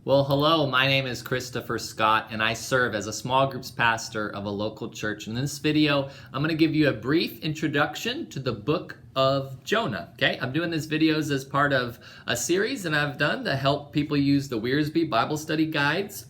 Well, hello, my name is Christopher Scott, and I serve as a small groups pastor of a local church. In this video, I'm going to give you a brief introduction to the book of Jonah. Okay, I'm doing these videos as part of a series that I've done to help people use the Wearsby Bible Study Guides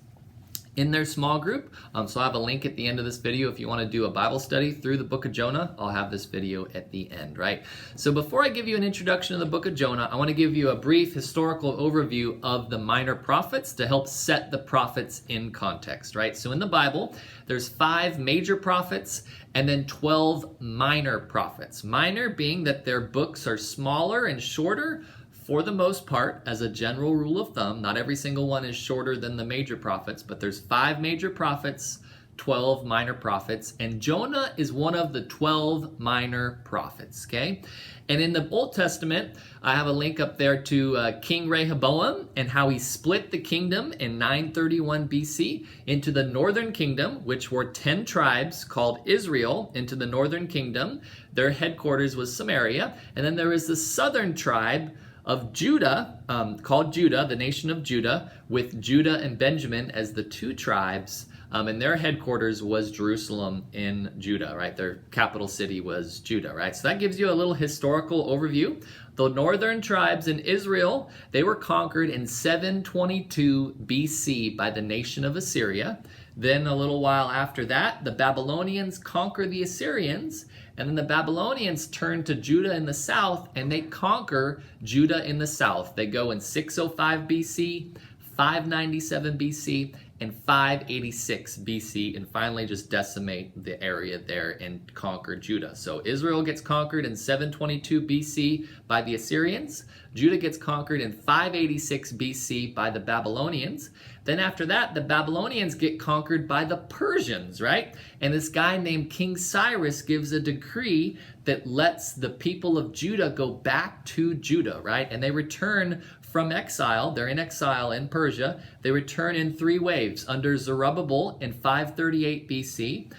in their small group. So I have a link at the end of this video if you want to do a Bible study through the book of Jonah. I'll have this video at the end, right? So before I give you an introduction to the book of Jonah, I want to give you a brief historical overview of the minor prophets to help set the prophets in context, right? So in the Bible, there's 5 major prophets and then 12 minor prophets. Minor being that their books are smaller and shorter, for the most part, as a general rule of thumb. Not every single one is shorter than the major prophets, but there's 5 major prophets, 12 minor prophets, and Jonah is one of the 12 minor prophets, okay? And in the Old Testament, I have a link up there to King Rehoboam and how he split the kingdom in 931 BC into the northern kingdom, which were 10 tribes called Israel, into the northern kingdom. Their headquarters was Samaria, and then there was the southern tribe of Judah, called Judah, the nation of Judah, with Judah and Benjamin as the 2 tribes, and their headquarters was Jerusalem in Judah, right? Their capital city was Judah, right? So that gives you a little historical overview. The northern tribes in Israel, they were conquered in 722 BC by the nation of Assyria. Then a little while after that, the Babylonians conquer the Assyrians, and then the Babylonians turn to Judah in the south, and they conquer Judah in the south. They go in 605 BC, 597 BC, and 586 BC, and finally just decimate the area there and conquer Judah. So Israel gets conquered in 722 BC by the Assyrians. Judah gets conquered in 586 BC by the Babylonians. Then after that, the Babylonians get conquered by the Persians, right? And this guy named King Cyrus gives a decree that lets the people of Judah go back to Judah, right? And they return from exile. They're in exile in Persia. They return in 3 waves under Zerubbabel in 538 BC,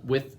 with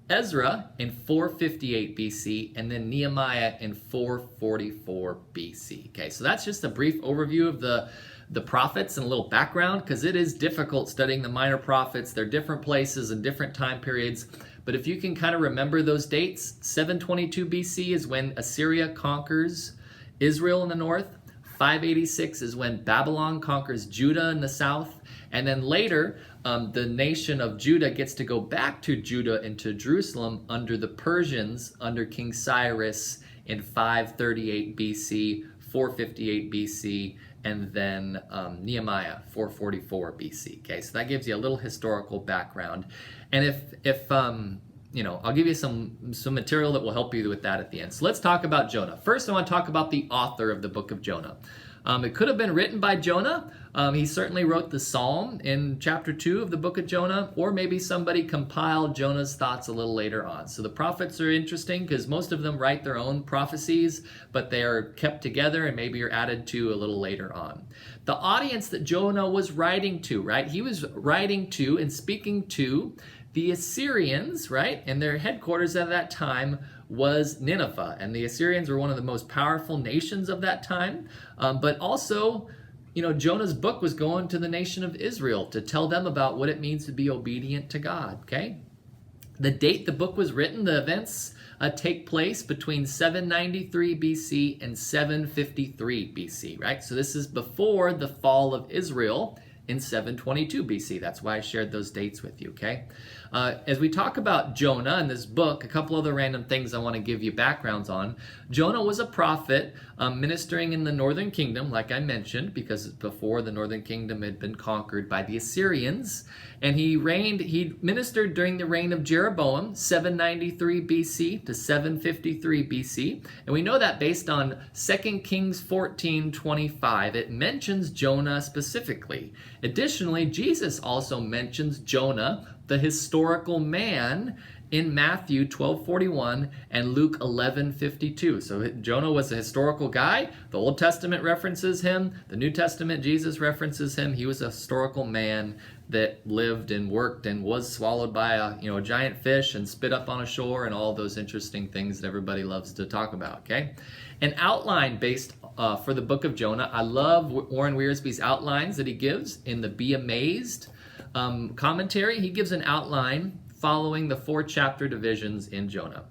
Ezra in 458 BC, and then Nehemiah in 444 BC. Okay, so that's just a brief overview of the prophets and a little background, because it is difficult studying the minor prophets. They're different places and different time periods. But if you can kind of remember those dates, 722 BC is when Assyria conquers Israel in the north. 586 is when Babylon conquers Judah in the south. And then later, the nation of Judah gets to go back to Judah and to Jerusalem under the Persians, under King Cyrus in 538 BC, 458 BC, and then Nehemiah, 444 BC. Okay, so that gives you a little historical background. And if I'll give you some material that will help you with that at the end. So let's talk about Jonah. First, I want to talk about the author of the book of Jonah. It could have been written by Jonah. He certainly wrote the Psalm in chapter 2 of the book of Jonah, or maybe somebody compiled Jonah's thoughts a little later on. So the prophets are interesting because most of them write their own prophecies, but they are kept together and maybe are added to a little later on. The audience that Jonah was writing to, right? He was writing to and speaking to the Assyrians, right? And their headquarters at that time was Nineveh. And the Assyrians were one of the most powerful nations of that time. But also, Jonah's book was going to the nation of Israel to tell them about what it means to be obedient to God, okay? The date the book was written, the events take place between 793 BC and 753 BC, right? So this is before the fall of Israel in 722 BC. That's why I shared those dates with you, okay? As we talk about Jonah in this book, a couple other random things I want to give you backgrounds on. Jonah was a prophet ministering in the northern kingdom, like I mentioned, because before the northern kingdom had been conquered by the Assyrians. And he ministered during the reign of Jeroboam, 793 BC to 753 BC. And we know that based on 2 Kings 14:25. It mentions Jonah specifically. Additionally, Jesus also mentions Jonah, the historical man, in Matthew 12:41 and Luke 11:52. So Jonah was a historical guy. The Old Testament references him. The New Testament, Jesus references him. He was a historical man that lived and worked and was swallowed by a giant fish and spit up on a shore and all those interesting things that everybody loves to talk about, okay? An outline based for the book of Jonah. I love Warren Wiersbe's outlines that he gives in the Be Amazed commentary. He gives an outline following the 4 chapter divisions in Jonah.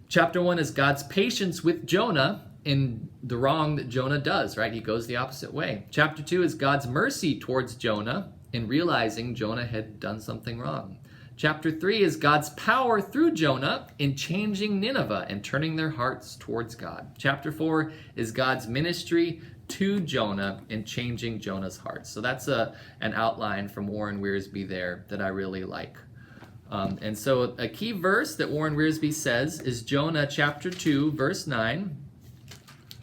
Chapter 1 is God's patience with Jonah in the wrong that Jonah does, right? He goes the opposite way. Chapter 2 is God's mercy towards Jonah in realizing Jonah had done something wrong. Chapter 3 is God's power through Jonah in changing Nineveh and turning their hearts towards God. Chapter 4 is God's ministry to Jonah in changing Jonah's heart. So that's an outline from Warren Wiersbe there that I really like. And so a key verse that Warren Wiersbe says is Jonah chapter 2, verse 9.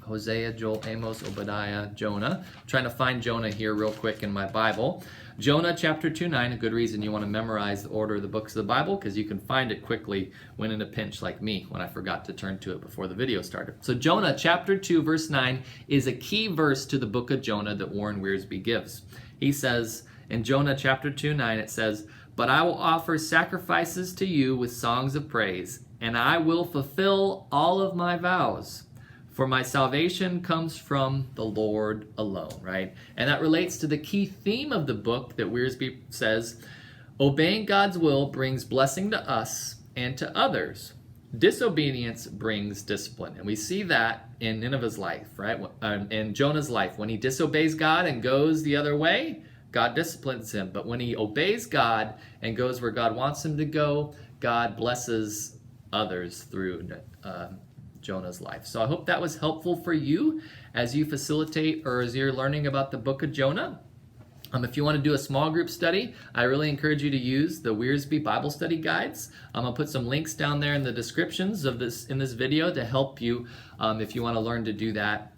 Hosea, Joel, Amos, Obadiah, Jonah. I'm trying to find Jonah here real quick in my Bible. Jonah chapter 2:9, a good reason you want to memorize the order of the books of the Bible, because you can find it quickly when in a pinch like me, when I forgot to turn to it before the video started. So Jonah chapter 2 verse 9 is a key verse to the book of Jonah that Warren Wiersbe gives. He says in Jonah chapter 2:9, it says, "But I will offer sacrifices to you with songs of praise, and I will fulfill all of my vows. For my salvation comes from the Lord alone," right? And that relates to the key theme of the book that Wiersbe says, obeying God's will brings blessing to us and to others. Disobedience brings discipline. And we see that in Nineveh's life, right? In Jonah's life. When he disobeys God and goes the other way, God disciplines him. But when he obeys God and goes where God wants him to go, God blesses others through Jonah's life. So I hope that was helpful for you as you facilitate or as you're learning about the book of Jonah. If you want to do a small group study, I really encourage you to use the Wiersbe Bible study guides. I'll put some links down there in the descriptions of this video to help you if you want to learn to do that.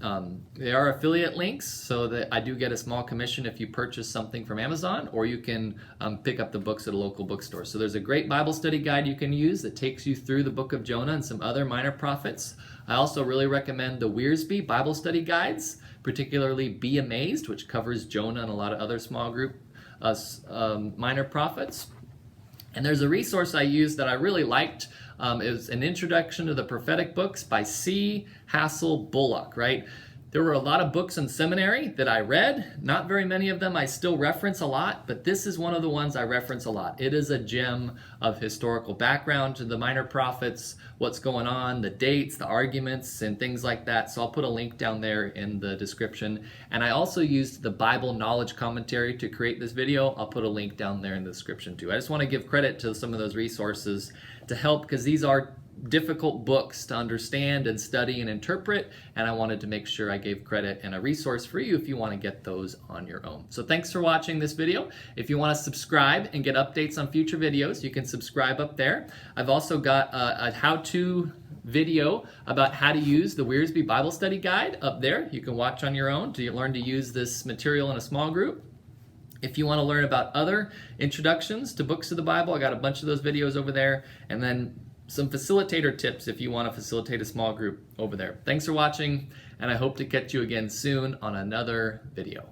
They are affiliate links, so that I do get a small commission if you purchase something from Amazon, or you can pick up the books at a local bookstore. So there's a great Bible study guide you can use that takes you through the book of Jonah and some other minor prophets. I also really recommend the Wiersbe Bible study guides, particularly Be Amazed, which covers Jonah and a lot of other small group minor prophets. And there's a resource I used that I really liked. It was an introduction to the prophetic books by C. Hassel Bullock, right? There were a lot of books in seminary that I read. Not very many of them I still reference a lot, but this is one of the ones I reference a lot. It is a gem of historical background to the minor prophets, what's going on, the dates, the arguments, and things like that. So I'll put a link down there in the description. And I also used the Bible Knowledge Commentary to create this video. I'll put a link down there in the description too. I just want to give credit to some of those resources to help, because these are difficult books to understand and study and interpret, and I wanted to make sure I gave credit and a resource for you if you want to get those on your own. So thanks for watching this video. If you want to subscribe and get updates on future videos, you can subscribe up there. I've also got a how-to video about how to use the Wiersbe Bible Study Guide up there. You can watch on your own to learn to use this material in a small group. If you want to learn about other introductions to books of the Bible, I got a bunch of those videos over there, and then some facilitator tips if you want to facilitate a small group over there. Thanks for watching, and I hope to catch you again soon on another video.